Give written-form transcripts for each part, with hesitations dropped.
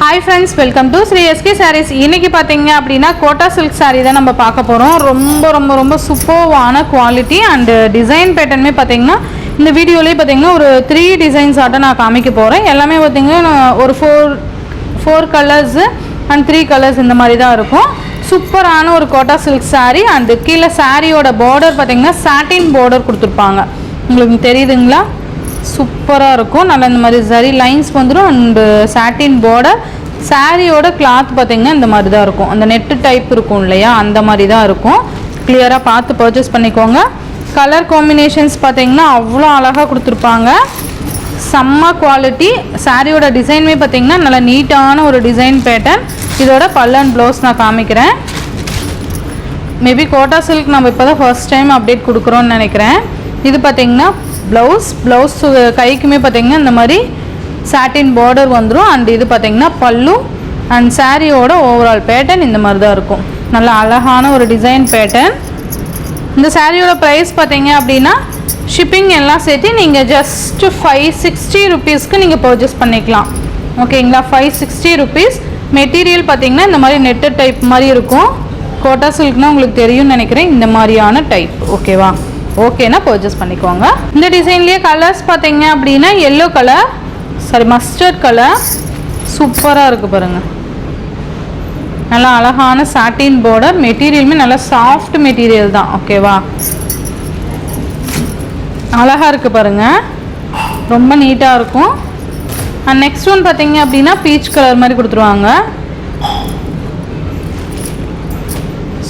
Hi friends, welcome to Sri SK Sarees. இன்னைக்கு பாத்தீங்க அப்படினா கோட்டா silk saree தான் நம்ம பார்க்க போறோம். ரொம்ப சூப்பரான குவாலிட்டி and டிசைன் பேட்டர்னுமே பாத்தீங்கன்னா இந்த வீடியோலயே பாத்தீங்கன்னா ஒரு 3 டிசைன்ஸ் ஆட்ட நான் காமிக்க போறேன். எல்லாமே பாத்தீங்கன்னா ஒரு 4 கலர்ஸ் and 3 கலர்ஸ் இந்த மாதிரி தான் இருக்கும். சூப்பரான ஒரு கோட்டா silk saree and கீழ சாரியோட border பாத்தீங்கன்னா satin border கொடுத்திருப்பாங்க. உங்களுக்கு தெரியுதுங்களா? சூப்பரா இருக்கும். நல்ல இந்த மாதிரி சரி லைன்ஸ் வந்துரும் and satin border. சாரியோட கிளாத் பாத்தீங்கன்னா இந்த மாதிரி தான் இருக்கும். அந்த நெட் டைப் இருக்கும் இல்லையா அந்த மாதிரி தான் இருக்கும். கிளியரா பார்த்து பர்ச்சேஸ் பண்ணிக்கோங்க. கலர் காம்பினேஷன்ஸ் பாத்தீங்கன்னா அவ்வளோ அழகா கொடுத்திருப்பாங்க. செம்ம குவாலிட்டி. சாரியோட டிசைன்மே பாத்தீங்கன்னா நல்ல நீட்டான ஒரு டிசைன் பேட்டர்ன். இதோட பல்லு அண்ட் ப்ளவுஸ் நான் காமிக்கிறேன். மேபி கோட்டா சில்க் நம்ம இப்போதான் ஃபர்ஸ்ட் டைம் அப்டேட் கொடுக்குறோன்னு நினைக்கிறேன். இது பாத்தீங்கன்னா ப்ளவுஸ் கைக்குமே பாத்தீங்கன்னா இந்த மாதிரி satin border வந்துரும் and இது பாத்தீங்கன்னா பல்லு and சாரியோட ஓவரால் பேட்டர்ன் இந்த மாதிரி தான் இருக்கும். நல்ல அழகான ஒரு டிசைன் பேட்டர்ன். இந்த சாரியோட பிரைஸ் பாத்தீங்க அப்படின்னா ஷிப்பிங் எல்லாம் சேர்த்து நீங்க ஜஸ்ட் 560 ரூபீஸ்க்கு நீங்க பர்ச்சேஸ் பண்ணிக்கலாம். ஓகேங்களா? 560 ரூபீஸ். மெட்டீரியல் பாத்தீங்கன்னா இந்த மாதிரி நெட்டட் டைப் மாதிரி இருக்கும். கோட்டா சில்க்னா உங்களுக்கு தெரியும்னு நினைக்கிறேன். இந்த மாதிரியான டைப். ஓகேவா? ஓகேனா பர்ச்சேஸ் பண்ணிக்கோங்க. இந்த டிசைன்லயே கலர்ஸ் பாத்தீங்க அப்படின்னா yellow colour, sorry mustard colour சூப்பரா இருக்கு பாருங்க. நல்ல அழகான satin border. மெட்டீரியலுமே நல்ல சாஃப்ட் மெட்டீரியல் தான். ஓகேவா? அழகா இருக்கு பாருங்க. ரொம்ப நீட்டா இருக்கும். and next one பாத்தீங்க அப்படின்னா பீச் கலர் மாதிரி கொடுத்துருவாங்க.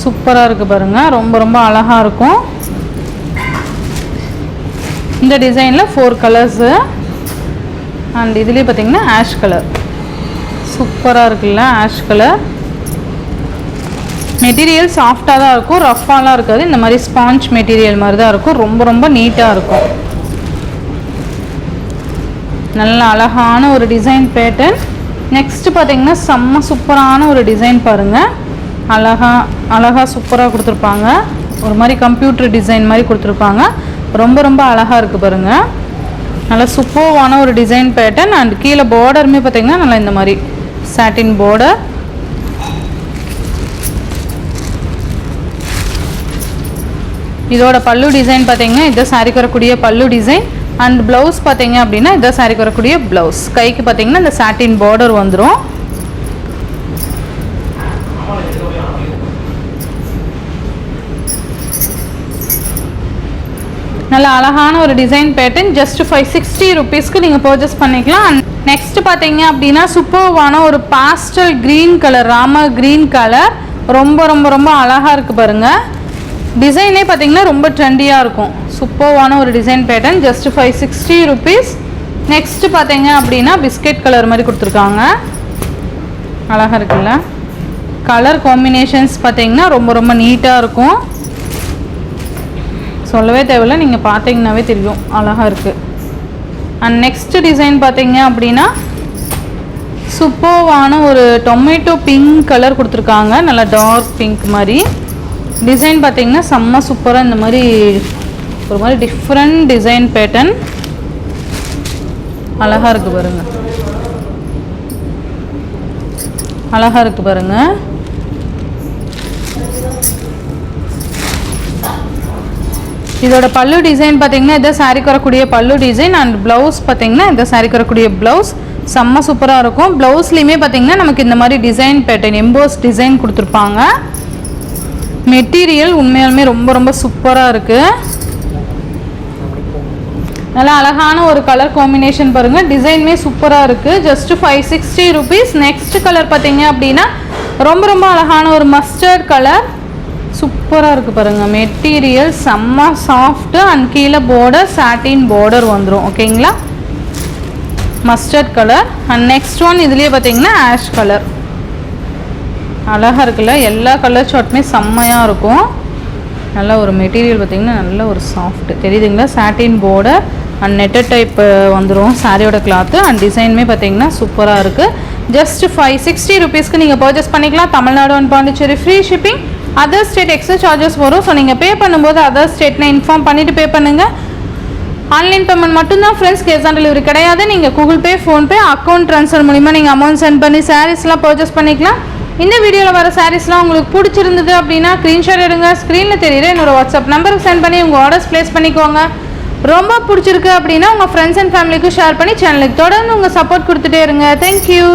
சூப்பரா இருக்கு பாருங்க. ரொம்ப அழகா இருக்கும். இந்த டிசைன்ல 4 கலர்ஸ் and இதுலயே பாத்தீங்கன்னா ஆஷ் கலர். சூப்பரா இருக்குல்ல ஆஷ் கலர். மெட்டீரியல் சாஃப்ட்டா தான் இருக்கும். ரஃப்பாலாம் இருக்காது. இந்த மாதிரி ஸ்பாஞ்ச் மெட்டீரியல் மாதிரி தான் இருக்கும். ரொம்ப நீட்டா இருக்கும். நல்ல அழகான ஒரு டிசைன் பேட்டர்ன். நெக்ஸ்ட் பாத்தீங்கன்னா செம்ம சூப்பரான ஒரு டிசைன் பாருங்க. அழகா சூப்பரா கொடுத்துருப்பாங்க. ஒரு மாதிரி கம்ப்யூட்டர் டிசைன் மாதிரி கொடுத்துருப்பாங்க. ரொம்ப அழகா இருக்கு பாருங்க. நல்ல சூப்பரான ஒரு டிசைன் பேட்டர்ன் and கீழே பார்டருமே பாத்தீங்கன்னா நல்லா இந்த மாதிரி satin border. இதோட பல்லு டிசைன் பாத்தீங்கன்னா இந்த சாரிக்கு வரக்கூடிய பல்லு டிசைன் and blouse பாத்தீங்க அப்படின்னா இந்த சாரிக்கு வரக்கூடிய blouse. கைக்கு பாத்தீங்கன்னா இந்த satin border வந்துரும். நல்ல அழகான ஒரு டிசைன் பேட்டர்ன். ஜஸ்ட் 560 ரூபீஸ்க்கு நீங்க பர்ச்சேஸ் பண்ணிக்கலாம். நெக்ஸ்ட் பாத்தீங்க அப்படின்னா சூப்பர்வான ஒரு pastel green colour, Rama green colour. ரொம்ப அழகா இருக்கு பாருங்க. டிசைனே பாத்தீங்கன்னா ரொம்ப ட்ரெண்டியா இருக்கும். சூப்பர்வான ஒரு design pattern. Just 560 rupees. Next பாத்தீங்க அப்படின்னா பிஸ்கட் கலர் மாதிரி கொடுத்துருக்காங்க. அழகா இருக்குல்ல? கலர் காம்பினேஷன்ஸ் பாத்தீங்கன்னா ரொம்ப நீட்டா இருக்கும். சொல்லவே தேவையில்லை, நீங்க பார்த்தீங்கன்னாவே தெரியும் அழகா இருக்கு. அண்ட் நெக்ஸ்ட் டிசைன் பார்த்தீங்க அப்படின்னா சூப்பர்வான ஒரு டொமேட்டோ பிங்க் கலர் கொடுத்துருக்காங்க. நல்லா டார்க் பிங்க் மாதிரி டிசைன் பார்த்தீங்கன்னா செம்ம சூப்பராக இந்த மாதிரி ஒரு மாதிரி டிஃப்ரெண்ட் டிசைன் பேட்டர்ன். அழகா இருக்கு பாருங்க. அழகா இருக்கு பாருங்க. இதோட பல்லு டிசைன் பாத்தீங்கன்னா இந்த சாரிக்கு வரக்கூடிய பல்லு டிசைன் and blouse பாத்தீங்கன்னா இந்த சாரிக்கு வரக்கூடிய blouse செம்ம சூப்பரா இருக்கும். பிளவுஸ்லயுமே பாத்தீங்கன்னா நமக்கு இந்த மாதிரி டிசைன் பேட்டர்ன் எம்போஸ் டிசைன் கொடுத்திருப்பாங்க. மெட்டீரியல் உண்மையாலுமே ரொம்ப சூப்பரா இருக்கு. நல்ல அழகான ஒரு கலர் காம்பினேஷன் பாருங்க. டிசைனுமே சூப்பரா இருக்கு. Just 560 rupees. நெக்ஸ்ட் கலர் பாத்தீங்க அப்படின்னா ரொம்ப அழகான ஒரு மஸ்டர்ட் கலர். சூப்பரா இருக்கு பாருங்க. மெட்டீரியல் செம்ம சாஃப்ட் and கீழே border satin border வந்துரும். ஓகேங்களா? Mustard colour and next one இதுலயே பாத்தீங்கன்னா ஆஷ் கலர். அழகா இருக்குல்ல? எல்லா கலர் ஷார்ட்டுமே செம்மையா இருக்கும். நல்ல ஒரு மெட்டீரியல் பாத்தீங்கன்னா நல்ல ஒரு சாஃப்ட் தெரியுதுங்களா? satin border and netted type வந்துரும் சாரியோட கிளாத் and டிசைனுமே பாத்தீங்கன்னா சூப்பரா இருக்கு. ஜஸ்ட் 560 ரூபீஸ்க்கு நீங்க பர்ச்சேஸ் பண்ணிக்கலாம். Tamil Nadu and Pondicherry free shipping. Other state extra charges வரும். ஸோ நீங்கள் பே பண்ணும்போது அதர் ஸ்டேட்னு இன்ஃபார்ம் பண்ணிவிட்டு பே பண்ணுங்கள். ஆன்லைன் பேமெண்ட் மட்டும்தான் ஃப்ரெண்ட்ஸ், கேஷ் ஆன் டெலிவரி கிடையாது. நீங்கள் Google Pay, PhonePe, account transfer மூலிமா நீங்கள் அமௌண்ட் சென்ட் பண்ணி சாரீஸ்லாம் பர்ச்சேஸ் பண்ணிக்கலாம். இந்த வீடியோவில் வர சாரீஸ்லாம் உங்களுக்கு பிடிச்சிருந்தது அப்படின்னா ஸ்க்ரீன்ஷாட் எடுங்க. ஸ்க்ரீனில் தெரியுற என்னோட வாட்ஸ்அப் நம்பருக்கு சென்ட் பண்ணி உங்கள் ஆர்டர்ஸ் ப்ளேஸ் பண்ணிக்கோங்க. ரொம்ப பிடிச்சிருக்கு அப்படின்னா உங்கள் ஃப்ரெண்ட்ஸ் அண்ட் ஃபேமிலிக்கும் ஷேர் பண்ணி சேனலுக்கு தொடர்ந்து உங்கள் சப்போர்ட் கொடுத்துட்டே இருங்க. தேங்க்யூ.